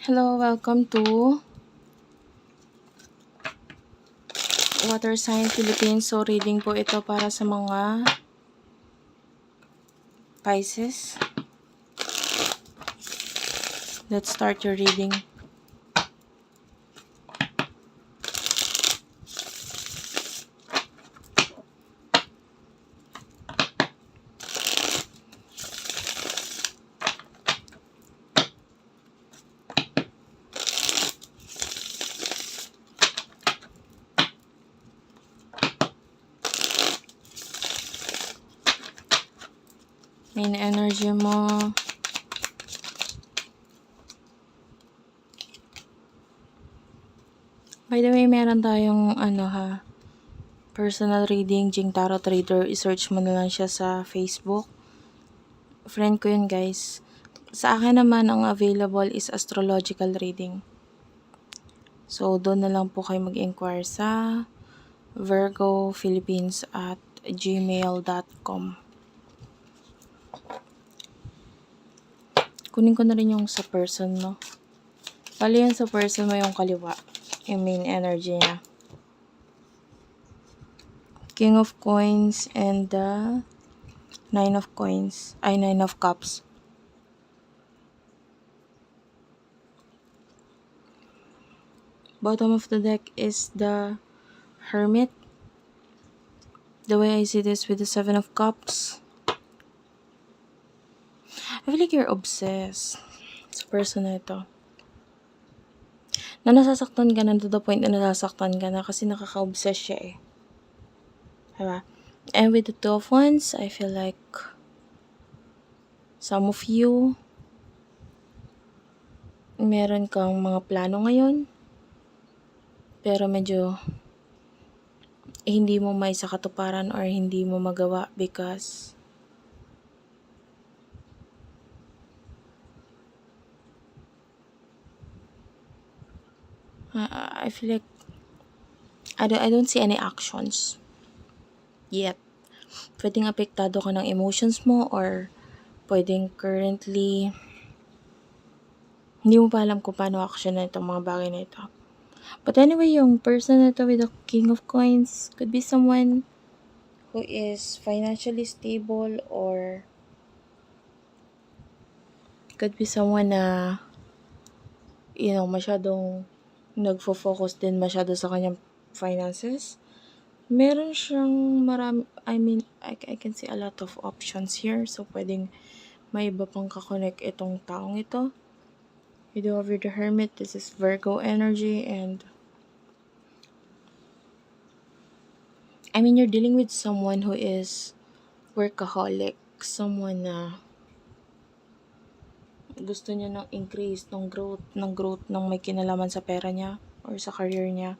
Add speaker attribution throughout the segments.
Speaker 1: Hello, welcome to Water Sign Philippines. So, reading po ito para sa mga Pisces. Let's start your reading. Main energy mo. By the way, meron tayong personal reading, Jing Tarot Trader. I-search mo na lang siya sa Facebook. Friend ko yun, guys. Sa akin naman, ang available is astrological reading. So, doon na lang po kayo mag-inquire sa virgophilippines@gmail.com. Kunin ko na rin yung sa person mo. Bali yan sa person mo yung kaliwa. Yung main energy niya. King of Coins and the Nine of Coins. Nine of Cups. Bottom of the deck is the Hermit. The way I see this with the Seven of Cups. I feel like you're obsessed sa person na ito. Na nasasaktan ka na to the point na nasasaktan ka na kasi nakaka-obsess siya eh. Diba? And with the Two of Wands, I feel like some of you meron kang mga plano ngayon pero medyo hindi mo may sa katuparan or hindi mo magawa because I feel like I don't see any actions yet. Pwedeng apektado ka ng emotions mo or pwedeng currently hindi mo pa alam kung paano action na itong mga bagay na ito. But anyway, yung person na ito with the King of Coins could be someone who is financially stable or could be someone na masyadong nagfo-focus din masyado sa kanyang finances. Meron siyang I can see a lot of options here. So, pwedeng may iba pang kakonect itong taong ito. You do have the Hermit. This is Virgo energy and you're dealing with someone who is workaholic. Someone na gusto niya ng increase, ng growth ng may kinalaman sa pera niya or sa career niya.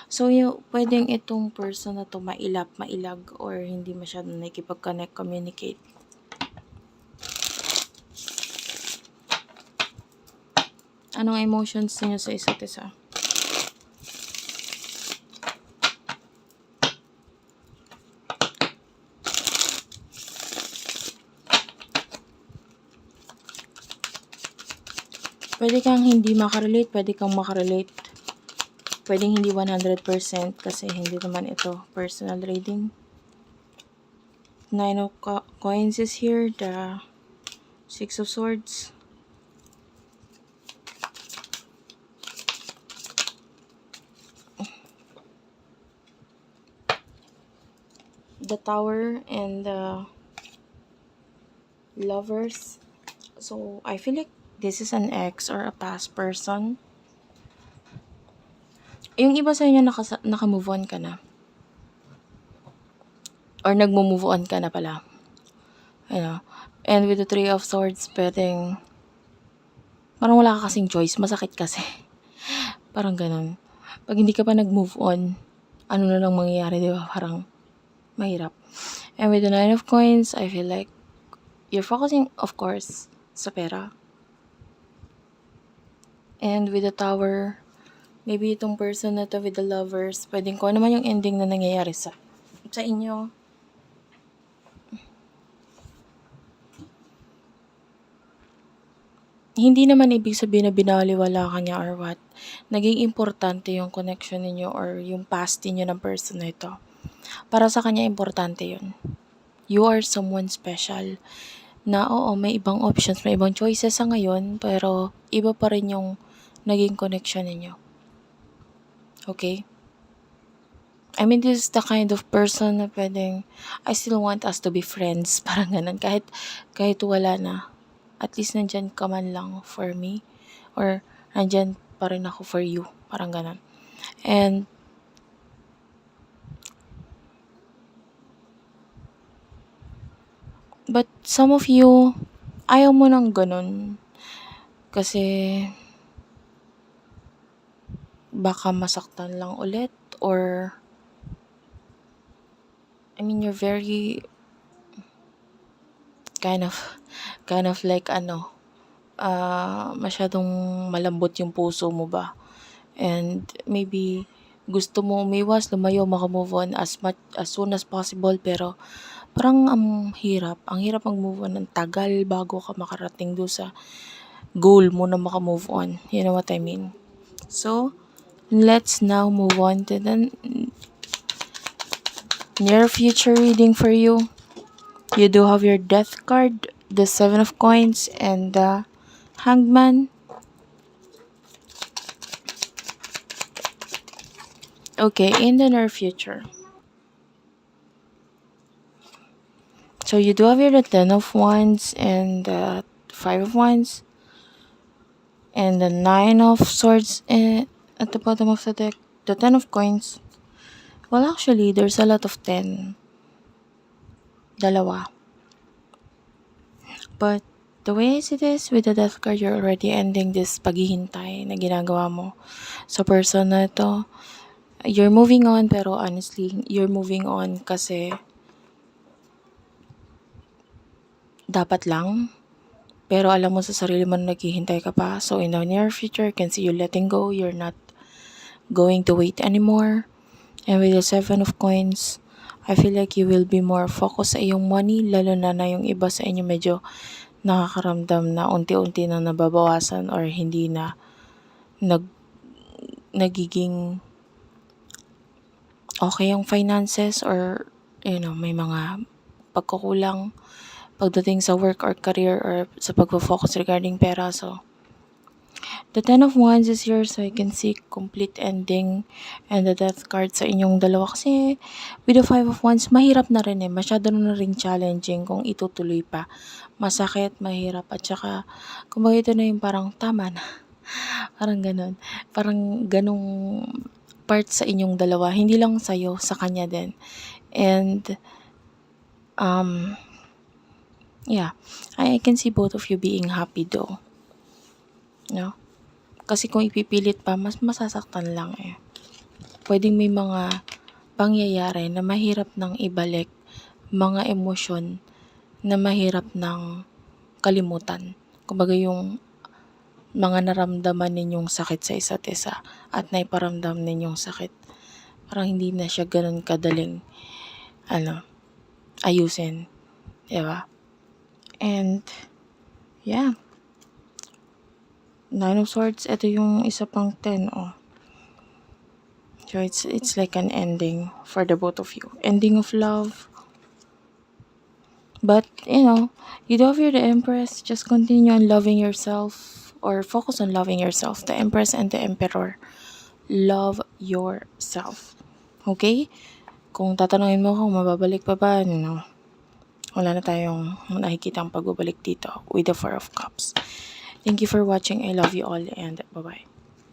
Speaker 1: So, pwedeng itong person na to mailag or hindi masyadong nakikipag-connect, communicate. Anong emotions niyo sa isa't isa? Pwede kang hindi makarelate, pwede kang makarelate. Pwedeng hindi 100% kasi hindi naman ito personal reading. Nine of Coins is here, the Six of Swords. The Tower and the Lovers. So, I feel like this is an ex or a past person. Yung iba sa inyo naka-move on ka na. Or nagmo-move on ka na pala. And with the Three of Swords, parang wala ka kasing choice. Masakit kasi. Parang ganun. Pag hindi ka pa nag-move on, ano na lang mangyayari, di ba? Parang mahirap. And with the Nine of Coins, I feel like you're focusing, of course, sa pera. And with the Tower, maybe itong person na to with the Lovers, pwedeng ko naman yung ending na nangyayari sa inyo. hindi naman ibig sabihin na binaliwala ka niya or what. Naging importante yung connection ninyo or yung past niyo ng person na ito. Para sa kanya, importante yun. You are someone special. Na oo, may ibang options, may ibang choices sa ngayon, pero iba pa rin yung naging connection ninyo. Okay? I mean, this is the kind of person na pwedeng, I still want us to be friends. Parang ganun. Kahit wala na. At least nandyan ka man lang for me. Or nandyan pa rin ako for you. Parang ganun. And, but some of you, ayaw mo nang ganun. Kasi, baka masaktan lang ulit. Or, I mean, you're very kind of like masyadong malambot yung puso mo ba? And maybe gusto mo umiwas, lumayo, maka-move on as soon as possible, pero parang ang hirap mag-move on, ng tagal bago ka makarating do sa goal mo na maka-move on. You know what I mean? So, let's now move on to the near future reading for you. You do have your Death card, the 7 of Coins, and the Hangman. Okay, in the near future. So you do have here the 10 of Wands and the 5 of Wands and the 9 of Swords at the bottom of the deck, the 10 of Coins. Well, actually, there's a lot of 10. Dalawa. But the way I see this, with the Death card, you're already ending this paghihintay na ginagawa mo sa person na ito. You're moving on, pero honestly, you're moving on kasi dapat lang. Pero alam mo sa sarili mo na naghihintay ka pa. So in the near future, I can see you letting go. You're not going to wait anymore. And with the 7 of Coins, I feel like you will be more focused sa iyong money, lalo na yung iba sa inyo medyo nakakaramdam na unti-unti na nababawasan or hindi na nagiging okay yung finances, or may mga pagkukulang pagdating sa work or career or sa pagfo-focus regarding pera. So the 10 of Wands is yours, so I can see complete ending, and the Death card sa inyong dalawa. Kasi with the 5 of Wands, mahirap na rin masyado na rin challenging kung itutuloy pa. Masakit, mahirap, at saka kumbaga ito na yung parang tama na. Parang ganun. Parang ganung part sa inyong dalawa. Hindi lang sa'yo, sa kanya din. And, yeah, I can see both of you being happy though. No? Kasi kung ipipilit pa, mas masasaktan lang Pwedeng may mga pangyayari na mahirap nang ibalik, mga emosyon na mahirap nang kalimutan. Kumbaga yung mga naramdaman ninyong sakit sa isa't isa at naiparamdam ninyong sakit, parang hindi na siya ganun kadaling ayusin. Diba? And, yeah. 9 of Swords, ito yung isa pang 10, So it's like an ending for the both of you. Ending of love. But, you do have here the Empress. Just continue on loving yourself, or focus on loving yourself. The Empress and the Emperor. Love yourself. Okay? Kung tatanungin mo kung mababalik pa ba, wala na tayong nakikitang pagbabalik dito with the 4 of Cups. Thank you for watching. I love you all, and bye-bye.